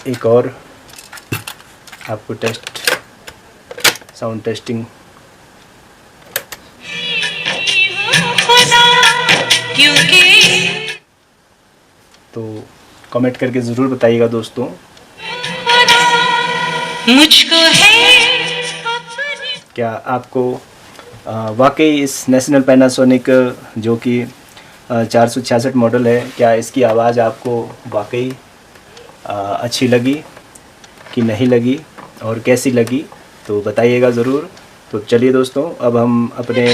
एक और आपको साउंड टेस्टिंग तो कमेंट करके ज़रूर बताइएगा दोस्तों। मुझको है क्या आपको वाकई इस नेशनल पैनासोनिक जो कि 466 मॉडल है, क्या इसकी आवाज़ आपको वाकई अच्छी लगी कि नहीं लगी और कैसी लगी, तो बताइएगा ज़रूर। तो चलिए दोस्तों, अब हम अपने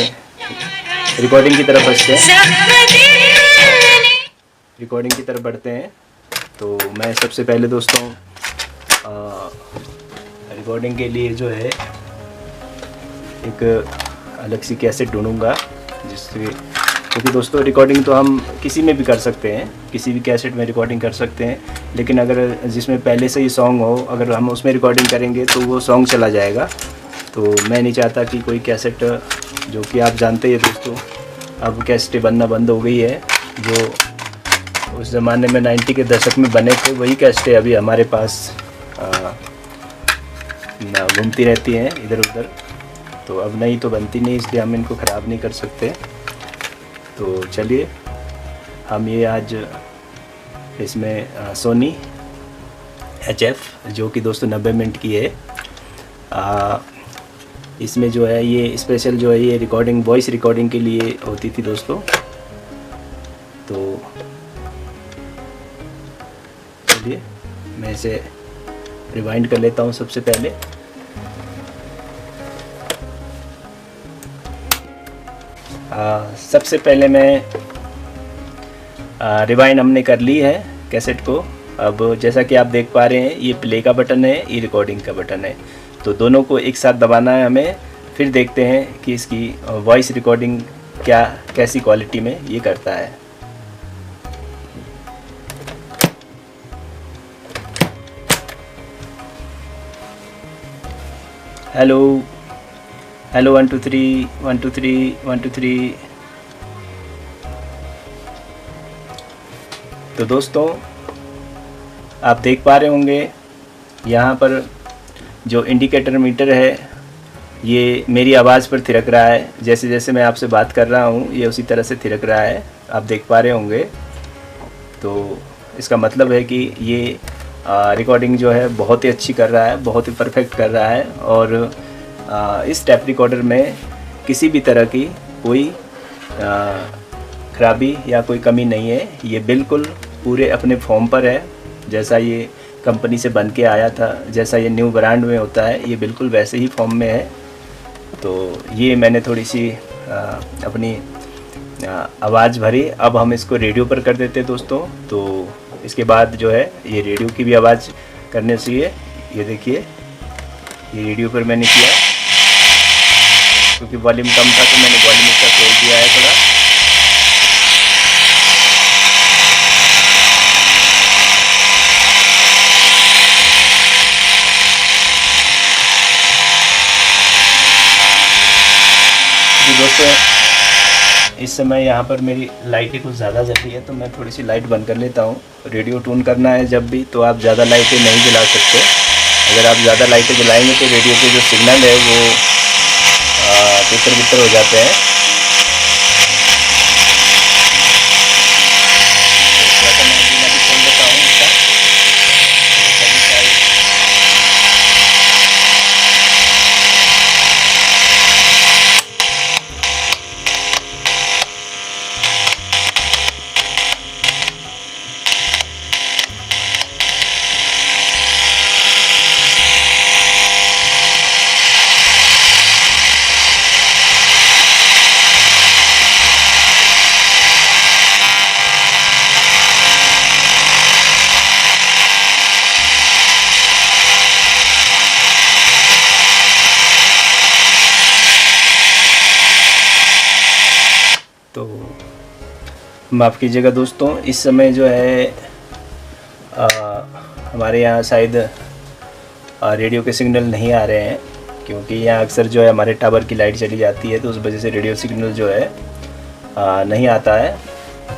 रिकॉर्डिंग की तरफ बढ़ते हैं। तो मैं सबसे पहले दोस्तों रिकॉर्डिंग के लिए जो है एक अलग सी कैसेट ढूंढूंगा, जिससे, क्योंकि दोस्तों रिकॉर्डिंग तो हम किसी में भी कर सकते हैं, किसी भी कैसेट में रिकॉर्डिंग कर सकते हैं, लेकिन अगर जिसमें पहले से ही सॉन्ग हो, अगर हम उसमें रिकॉर्डिंग करेंगे तो वो सॉन्ग चला जाएगा। तो मैं नहीं चाहता कि कोई कैसेट, जो कि आप जानते ही दोस्तों अब कैसेटें बनना बंद हो गई है, जो उस ज़माने में 90 के दशक में बने थे, वही कैसेटें अभी हमारे पास घूमती रहती हैं इधर उधर। तो अब नई तो बनती नहीं, इसलिए हम इनको ख़राब नहीं कर सकते। तो चलिए हम ये आज इसमें सोनी HF जो कि दोस्तों 90 मिनट की है, इसमें जो है ये स्पेशल जो है ये रिकॉर्डिंग, वॉइस रिकॉर्डिंग के लिए होती थी दोस्तों। तो चलिए मैं इसे रिवाइंड कर लेता हूँ सबसे पहले। सबसे पहले मैं रिवाइंड हमने कर ली है कैसेट को। अब जैसा कि आप देख पा रहे हैं, ये प्ले का बटन है, ये रिकॉर्डिंग का बटन है, तो दोनों को एक साथ दबाना है हमें। फिर देखते हैं कि इसकी वॉइस रिकॉर्डिंग कैसी क्वालिटी में ये करता है। हेलो 1 2 3 1 2 3 1 2 3। तो दोस्तों आप देख पा रहे होंगे यहाँ पर जो इंडिकेटर मीटर है ये मेरी आवाज़ पर थिरक रहा है। जैसे जैसे मैं आपसे बात कर रहा हूँ ये उसी तरह से थिरक रहा है, आप देख पा रहे होंगे। तो इसका मतलब है कि ये रिकॉर्डिंग जो है बहुत ही अच्छी कर रहा है, बहुत ही परफेक्ट कर रहा है। और इस टैप रिकॉर्डर में किसी भी तरह की कोई खराबी या कोई कमी नहीं है। ये बिल्कुल पूरे अपने फॉर्म पर है, जैसा ये कंपनी से बन के आया था, जैसा ये न्यू ब्रांड में होता है, ये बिल्कुल वैसे ही फॉर्म में है। तो ये मैंने थोड़ी सी अपनी आवाज़ भरी। अब हम इसको रेडियो पर कर देते हैं दोस्तों। तो इसके बाद जो है ये रेडियो की भी आवाज़ करने चाहिए। ये देखिए ये रेडियो पर मैंने किया, क्योंकि वॉल्यूम कम था तो मैंने वॉल्यूम इसका खोल दिया है थोड़ा। दोस्तों इस समय यहाँ पर मेरी लाइटें कुछ ज़्यादा जल रही है, तो मैं थोड़ी सी लाइट बंद कर लेता हूँ। रेडियो ट्यून करना है जब भी, तो आप ज़्यादा लाइटें नहीं जला सकते। अगर आप ज़्यादा लाइटें जलाएंगे तो रेडियो के जो सिग्नल है वो तितर बितर हो जाते हैं। तो थोड़ा सा मैं बिना भी खोल देता हूँ इसका। तो माफ़ कीजिएगा दोस्तों, इस समय जो है हमारे यहाँ शायद रेडियो के सिग्नल नहीं आ रहे हैं, क्योंकि यहाँ अक्सर जो है हमारे टावर की लाइट चली जाती है, तो उस वजह से रेडियो सिग्नल जो है नहीं आता है।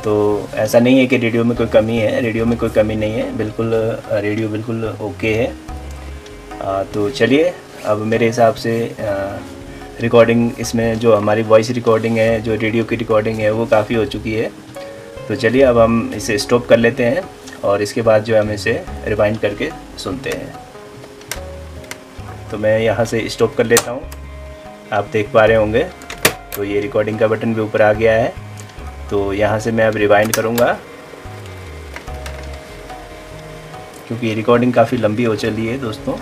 तो ऐसा नहीं है कि रेडियो में कोई कमी है, रेडियो में कोई कमी नहीं है, बिल्कुल रेडियो बिल्कुल ओके है। तो चलिए अब मेरे हिसाब से रिकॉर्डिंग इसमें जो हमारी वॉइस रिकॉर्डिंग है, जो रेडियो की रिकॉर्डिंग है, वो काफ़ी हो चुकी है। तो चलिए अब हम इसे स्टॉप कर लेते हैं और इसके बाद जो है हम इसे रिवाइंड करके सुनते हैं। तो मैं यहाँ से स्टॉप कर लेता हूँ, आप देख पा रहे होंगे। तो ये रिकॉर्डिंग का बटन भी ऊपर आ गया है। तो यहाँ से मैं अब रिवाइंड करूँगा, क्योंकि ये रिकॉर्डिंग काफ़ी लंबी हो चली है दोस्तों।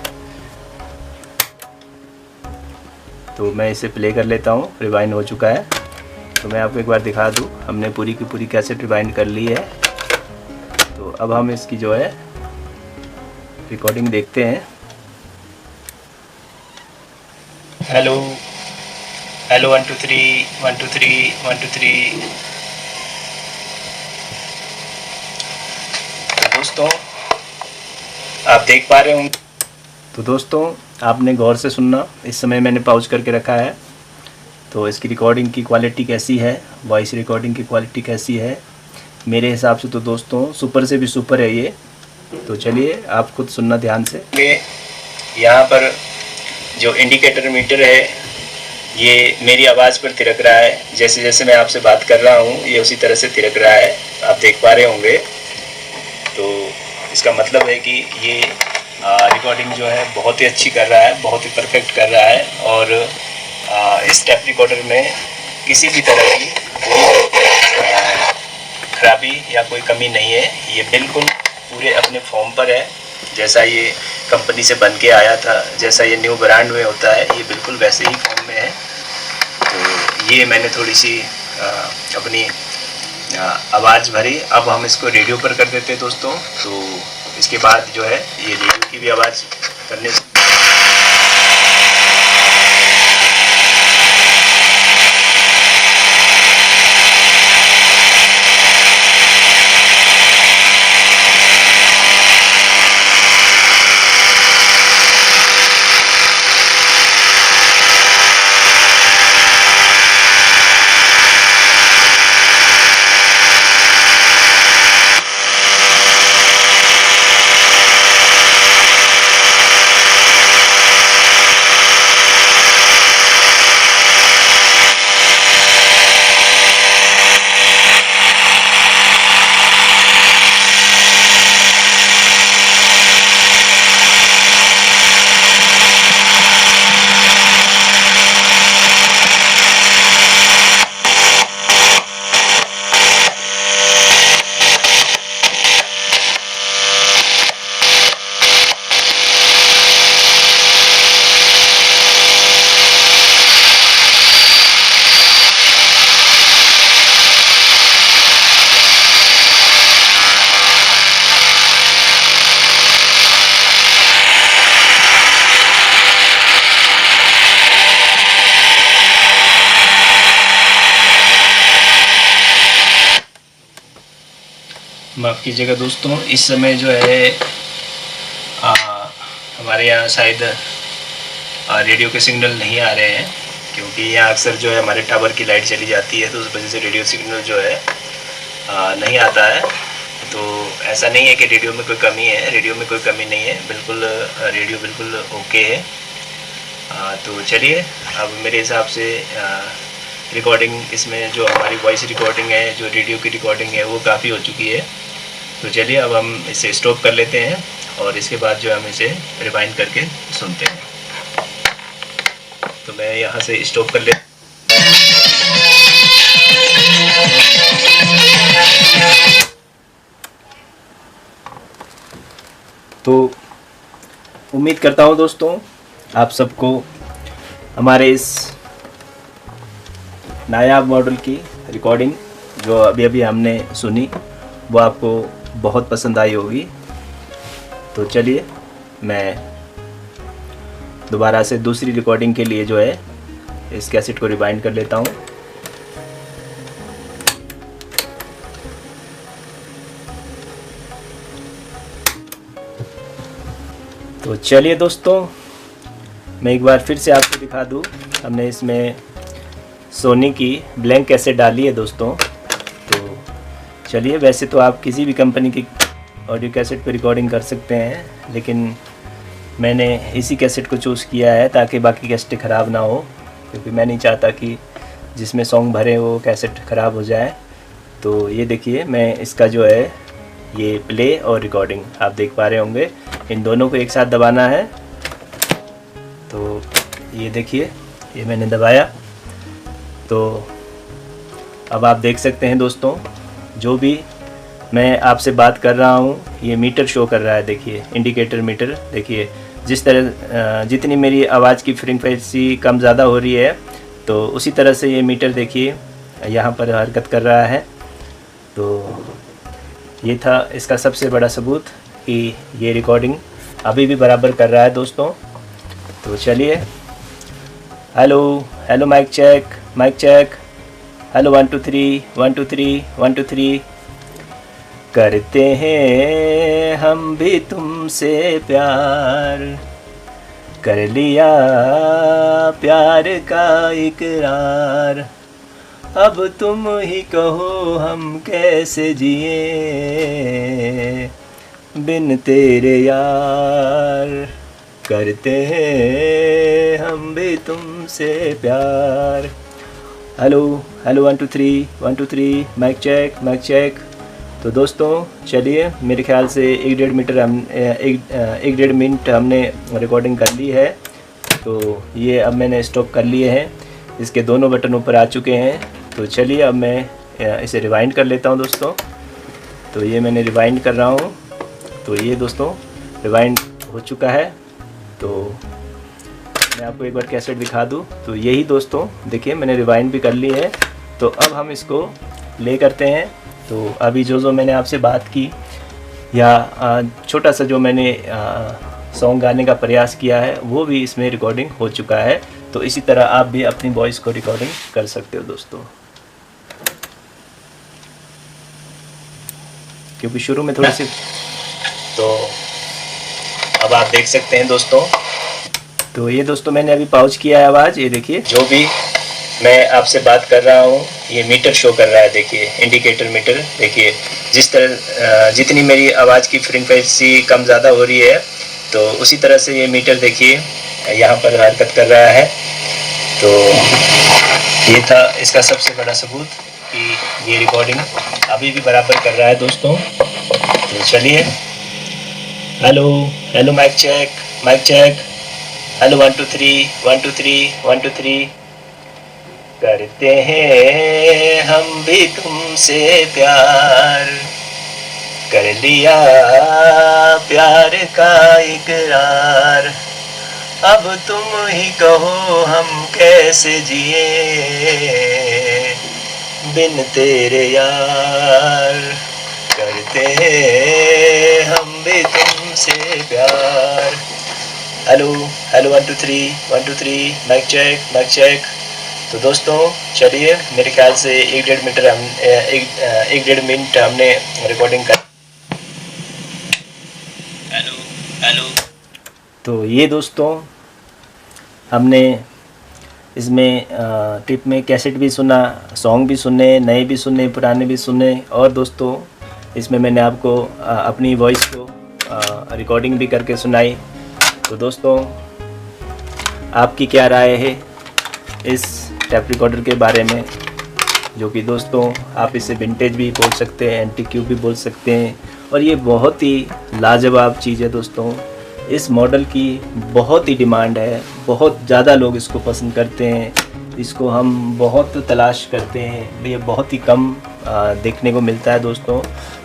तो मैं इसे प्ले कर लेता हूँ, रिवाइंड हो चुका है। तो मैं आपको एक बार दिखा दूँ, हमने पूरी की पूरी कैसेट रिवाइंड कर ली है। तो अब हम इसकी जो है रिकॉर्डिंग देखते हैं। Hello hello 1 2 3 1 2 3 1 2 3। तो दोस्तों आप देख पा रहे होंगे। तो दोस्तों आपने गौर से सुनना, इस समय मैंने पॉज करके रखा है। तो इसकी रिकॉर्डिंग की क्वालिटी कैसी है, वॉइस रिकॉर्डिंग की क्वालिटी कैसी है, मेरे हिसाब से तो दोस्तों सुपर से भी सुपर है ये। तो चलिए आप खुद सुनना ध्यान से। यहाँ पर जो इंडिकेटर मीटर है ये मेरी आवाज़ पर थिरक रहा है। जैसे जैसे मैं आपसे बात कर रहा हूँ ये उसी तरह से थिरक रहा है, आप देख पा रहे होंगे। तो इसका मतलब है कि ये रिकॉर्डिंग जो है बहुत ही अच्छी कर रहा है, बहुत ही परफेक्ट कर रहा है। और इस टेप रिकॉर्डर में किसी भी तरह की कोई खराबी या कोई कमी नहीं है। ये बिल्कुल पूरे अपने फॉर्म पर है, जैसा ये कंपनी से बन के आया था, जैसा ये न्यू ब्रांड में होता है, ये बिल्कुल वैसे ही फॉर्म में है। तो ये मैंने थोड़ी सी अपनी आवाज़ भरी। अब हम इसको रेडियो पर कर देते हैं दोस्तों। तो इसके बाद जो है ये रेडियो की भी आवाज़ करने से माफ़ कीजिएगा दोस्तों, इस समय जो है हमारे यहाँ शायद रेडियो के सिग्नल नहीं आ रहे हैं, क्योंकि यहाँ अक्सर जो है हमारे टावर की लाइट चली जाती है, तो उस वजह से रेडियो सिग्नल जो है नहीं आता है। तो ऐसा नहीं है कि रेडियो में कोई कमी है, रेडियो में कोई कमी नहीं है, बिल्कुल रेडियो बिल्कुल ओके है। तो चलिए अब मेरे हिसाब से रिकॉर्डिंग इसमें जो हमारी वॉइस रिकॉर्डिंग है, जो रेडियो की रिकॉर्डिंग है, वो काफ़ी हो चुकी है। तो चलिए अब हम इसे स्टॉप कर लेते हैं और इसके बाद जो हम इसे रिवाइंड करके सुनते हैं। तो मैं यहाँ से स्टॉप कर लेता हूँ। तो उम्मीद करता हूँ दोस्तों आप सबको हमारे इस नायाब मॉडल की रिकॉर्डिंग जो अभी अभी हमने सुनी वो आपको बहुत पसंद आई होगी। तो चलिए मैं दोबारा से दूसरी रिकॉर्डिंग के लिए जो है इस कैसेट को रिवाइंड कर लेता हूँ। तो चलिए दोस्तों मैं एक बार फिर से आपको दिखा दूँ, हमने इसमें सोनी की ब्लैंक कैसेट डाली है दोस्तों। तो चलिए, वैसे तो आप किसी भी कंपनी की ऑडियो कैसेट पर रिकॉर्डिंग कर सकते हैं, लेकिन मैंने इसी कैसेट को चूज़ किया है ताकि बाकी कैसेटें ख़राब ना हो, क्योंकि मैं नहीं चाहता कि जिसमें सॉन्ग भरे वो कैसेट ख़राब हो जाए। तो ये देखिए, मैं इसका जो है ये प्ले और रिकॉर्डिंग आप देख पा रहे होंगे, इन दोनों को एक साथ दबाना है। तो ये देखिए, ये मैंने दबाया, तो अब आप देख सकते हैं दोस्तों, जो भी मैं आपसे बात कर रहा हूँ ये मीटर शो कर रहा है। देखिए इंडिकेटर मीटर, देखिए जिस तरह जितनी मेरी आवाज़ की फ्रीक्वेंसी कम ज़्यादा हो रही है, तो उसी तरह से ये मीटर देखिए यहाँ पर हरकत कर रहा है। तो ये था इसका सबसे बड़ा सबूत कि ये रिकॉर्डिंग अभी भी बराबर कर रहा है दोस्तों। तो चलिए, hello hello, mic check, hello 1 2 3 1 2 3 1 2 3। करते हैं हम भी तुमसे प्यार, कर लिया प्यार का इकरार, अब तुम ही कहो हम कैसे जिए बिन तेरे यार, करते हैं हम भी तुमसे प्यार। Hello hello 1 2 3 1 2 3, mic check. तो दोस्तों चलिए, मेरे ख्याल से 1.5 मिनट हमने रिकॉर्डिंग कर ली है। तो ये अब मैंने स्टॉप कर लिए हैं, इसके दोनों बटन ऊपर आ चुके हैं। तो चलिए, अब मैं इसे रिवाइंड कर लेता हूं दोस्तों। तो ये मैंने रिवाइंड कर रहा हूं। तो ये दोस्तों रिवाइंड हो चुका है। तो मैं आपको एक बार कैसेट दिखा दूं। तो यही दोस्तों देखिए, मैंने रिवाइंड भी कर ली है। तो अब हम इसको प्ले करते हैं। तो अभी जो मैंने आपसे बात की या छोटा सा जो मैंने सॉन्ग गाने का प्रयास किया है, वो भी इसमें रिकॉर्डिंग हो चुका है। तो इसी तरह आप भी अपनी वॉइस को रिकॉर्डिंग कर सकते हो दोस्तों, क्योंकि शुरू में थोड़ी सी। तो अब आप देख सकते हैं दोस्तों। तो ये दोस्तों मैंने अभी पॉज किया है आवाज़, ये देखिए, जो भी मैं आपसे बात कर रहा हूँ ये मीटर शो कर रहा है। देखिए इंडिकेटर मीटर, देखिए जिस तरह जितनी मेरी आवाज़ की फ्रीक्वेंसी कम ज़्यादा हो रही है, तो उसी तरह से ये मीटर देखिए यहाँ पर हरकत कर रहा है। तो ये था इसका सबसे बड़ा सबूत कि ये रिकॉर्डिंग अभी भी बराबर कर रहा है दोस्तों। तो चलिए, hello hello, mic check, hello 1 2 3 1 2 3 1 2 3। करते हैं हम भी तुमसे प्यार, कर लिया प्यार का इकरार, अब तुम ही कहो हम कैसे जिए बिन तेरे यार, करते हैं हम भी तुमसे प्यार। Hello hello 1 2 3 1 2 3, mic check. तो दोस्तों चलिए, मेरे ख्याल से 1.5 मिनट हमने रिकॉर्डिंग कर। हेलो। तो ये दोस्तों हमने इसमें टिप में कैसेट भी सुना, सॉन्ग भी सुने, नए भी सुने, पुराने भी सुने, और दोस्तों इसमें मैंने आपको अपनी वॉइस को रिकॉर्डिंग भी करके सुनाई। तो दोस्तों आपकी क्या राय है इस टैप रिकॉर्डर के बारे में, जो कि दोस्तों आप इसे विंटेज भी बोल सकते हैं, एंटीक्यू भी बोल सकते हैं, और ये बहुत ही लाजवाब चीज़ है दोस्तों। इस मॉडल की बहुत ही डिमांड है, बहुत ज़्यादा लोग इसको पसंद करते हैं, इसको हम बहुत तलाश करते हैं, ये बहुत ही कम देखने को मिलता है दोस्तों।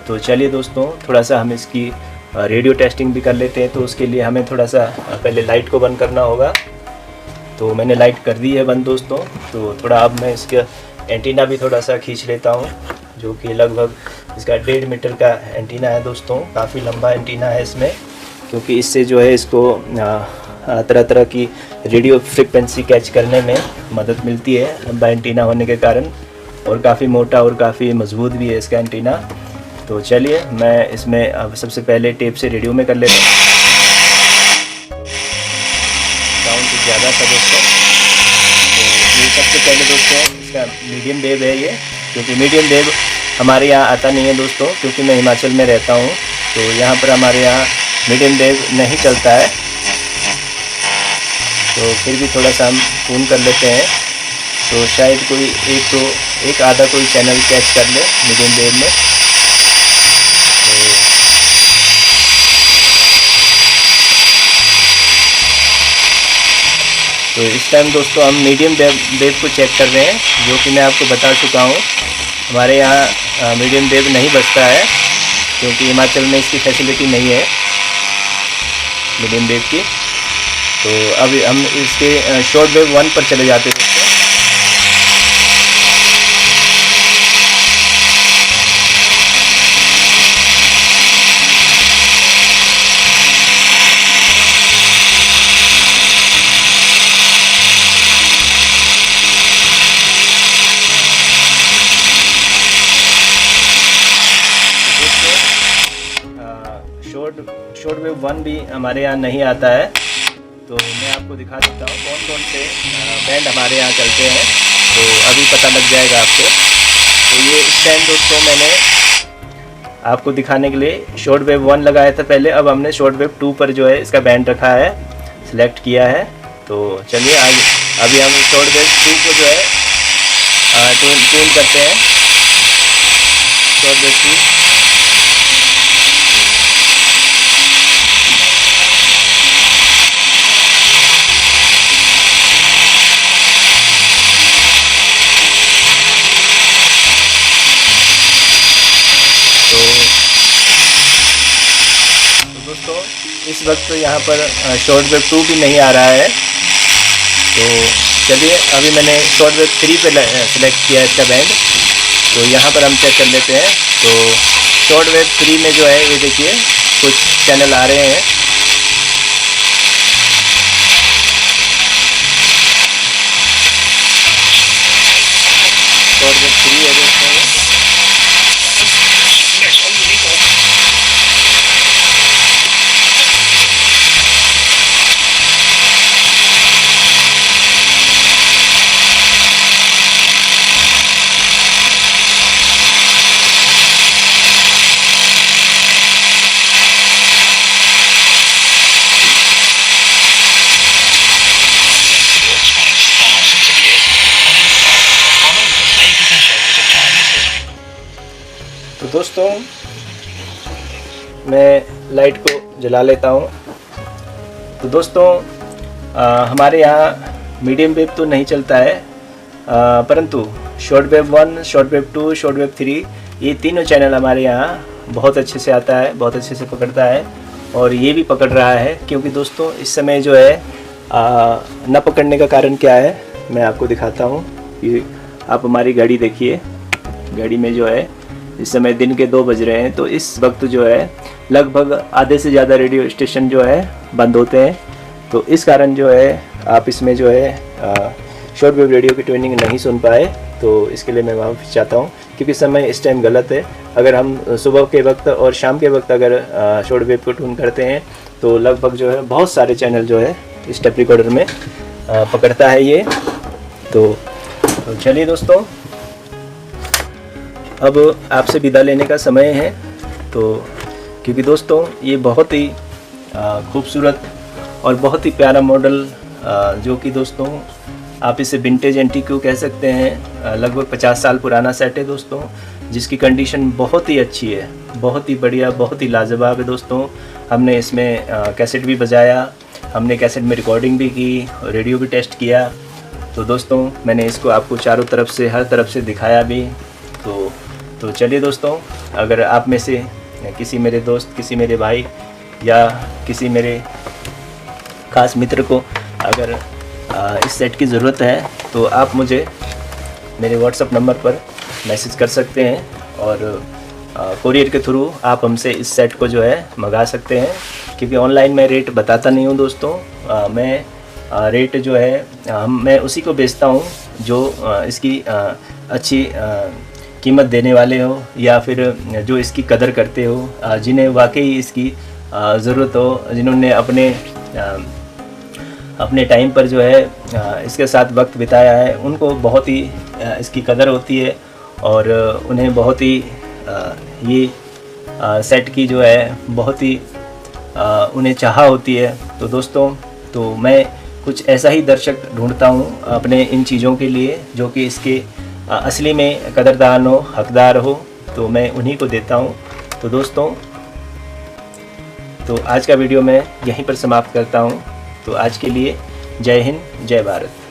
तो चलिए दोस्तों, थोड़ा सा हम इसकी रेडियो टेस्टिंग भी कर लेते हैं। तो उसके लिए हमें थोड़ा सा पहले लाइट को बंद करना होगा। तो मैंने लाइट कर दी है बंद दोस्तों। तो थोड़ा अब मैं इसका एंटीना भी थोड़ा सा खींच लेता हूँ, जो कि लगभग इसका 1.5 मीटर का एंटीना है दोस्तों। काफ़ी लंबा एंटीना है इसमें, क्योंकि इससे जो है इसको तरह तरह की रेडियो फ्रिक्वेंसी कैच करने में मदद मिलती है, लंबा एंटीना होने के कारण, और काफ़ी मोटा और काफ़ी मजबूत भी है इसका एंटीना। तो चलिए, मैं इसमें अब सबसे पहले टेप से रेडियो में कर लेता हूँ। साउंड कुछ ज़्यादा था दोस्तों। तो ये सबसे पहले दोस्तों इसका मीडियम वेव है ये, क्योंकि मीडियम वेव हमारे यहाँ आता नहीं है दोस्तों, क्योंकि मैं हिमाचल में रहता हूँ, तो यहाँ पर हमारे यहाँ मीडियम वेव नहीं चलता है। तो फिर भी थोड़ा सा हम ट्यून कर लेते हैं, तो शायद कोई एक आधा कोई चैनल कैच कर ले मीडियम वेव में। तो इस टाइम दोस्तों हम मीडियम वेव को चेक कर रहे हैं, जो कि मैं आपको बता चुका हूँ हमारे यहाँ मीडियम वेव नहीं बजता है, क्योंकि हिमाचल में इसकी फैसिलिटी नहीं है मीडियम वेव की। तो अब हम इसके शॉर्ट वेव 1 पर चले जाते हैं। शॉर्ट वेव 1 भी हमारे यहाँ नहीं आता है। तो मैं आपको दिखा सकता हूँ कौन कौन से बैंड हमारे यहाँ चलते हैं, तो अभी पता लग जाएगा आपको। तो ये इस टाइम दोस्तों मैंने आपको दिखाने के लिए शॉर्ट वेव 1 लगाया था पहले, अब हमने शॉर्ट वेव 2 पर जो है इसका बैंड रखा है, सिलेक्ट किया है। तो चलिए आज अभी हम शॉर्ट वेव 2 को जो है ट्यून करते हैं। शॉर्ट वेव 2 दोस्तों इस वक्त यहाँ पर शॉर्ट वेव 2 भी नहीं आ रहा है। तो चलिए अभी मैंने शॉर्ट वेव 3 पे सिलेक्ट किया है इसका बैंड, तो यहाँ पर हम चेक कर लेते हैं। तो शॉर्ट वेव 3 में जो है ये देखिए कुछ चैनल आ रहे हैं। शॉर्ट वेव 3 है दोस्तों। तो दोस्तों मैं लाइट को जला लेता हूँ। तो दोस्तों हमारे यहाँ मीडियम वेव तो नहीं चलता है, परंतु short wave 1, short wave 2, short wave 3 ये तीनों चैनल हमारे यहाँ बहुत अच्छे से आता है, बहुत अच्छे से पकड़ता है। और ये भी पकड़ रहा है, क्योंकि दोस्तों इस समय जो है न पकड़ने का कारण क्या है मैं आपको दिखाता हूँ। कि आप हमारी घड़ी देखिए, घड़ी में जो है इस समय दिन के 2 बज रहे हैं। तो इस वक्त जो है लगभग आधे से ज़्यादा रेडियो स्टेशन जो है बंद होते हैं। तो इस कारण जो है आप इसमें जो है शॉर्ट वेव रेडियो की ट्यूनिंग नहीं सुन पाए। तो इसके लिए मैं माफ़ी चाहता हूँ, क्योंकि समय इस टाइम गलत है। अगर हम सुबह के वक्त और शाम के वक्त अगर शॉर्ट वेव को ट्यून करते हैं तो लगभग जो है बहुत सारे चैनल जो है इस टेप रिकॉर्डर में पकड़ता है ये। तो चलिए दोस्तों अब आपसे विदा लेने का समय है। तो क्योंकि दोस्तों ये बहुत ही खूबसूरत और बहुत ही प्यारा मॉडल, जो कि दोस्तों आप इसे विंटेज एंटीक्यू कह सकते हैं, लगभग 50 साल पुराना सेट है दोस्तों, जिसकी कंडीशन बहुत ही अच्छी है, बहुत ही बढ़िया, बहुत ही लाजवाब है दोस्तों। हमने इसमें कैसेट भी बजाया, हमने कैसेट में रिकॉर्डिंग भी की, रेडियो भी टेस्ट किया। तो दोस्तों मैंने इसको आपको चारों तरफ से, हर तरफ से दिखाया भी। तो चलिए दोस्तों, अगर आप में से किसी मेरे दोस्त, किसी मेरे भाई या किसी मेरे ख़ास मित्र को अगर इस सेट की ज़रूरत है तो आप मुझे मेरे व्हाट्सएप नंबर पर मैसेज कर सकते हैं और कोरियर के थ्रू आप हमसे इस सेट को जो है मंगा सकते हैं। क्योंकि ऑनलाइन मैं रेट बताता नहीं हूँ दोस्तों, मैं रेट जो है मैं उसी को बेचता हूँ जो इसकी अच्छी कीमत देने वाले हो, या फिर जो इसकी कदर करते हो, जिन्हें वाकई इसकी ज़रूरत हो, जिन्होंने अपने टाइम पर जो है इसके साथ वक्त बिताया है, उनको बहुत ही इसकी कदर होती है और उन्हें बहुत ही ये सेट की जो है बहुत ही उन्हें चाह होती है। तो दोस्तों, तो मैं कुछ ऐसा ही दर्शक ढूंढता हूँ अपने इन चीज़ों के लिए जो कि इसके असली में कदरदान हो, हकदार हो, तो मैं उन्हीं को देता हूँ। तो दोस्तों, तो आज का वीडियो मैं यहीं पर समाप्त करता हूँ। तो आज के लिए जय हिंद, जय भारत।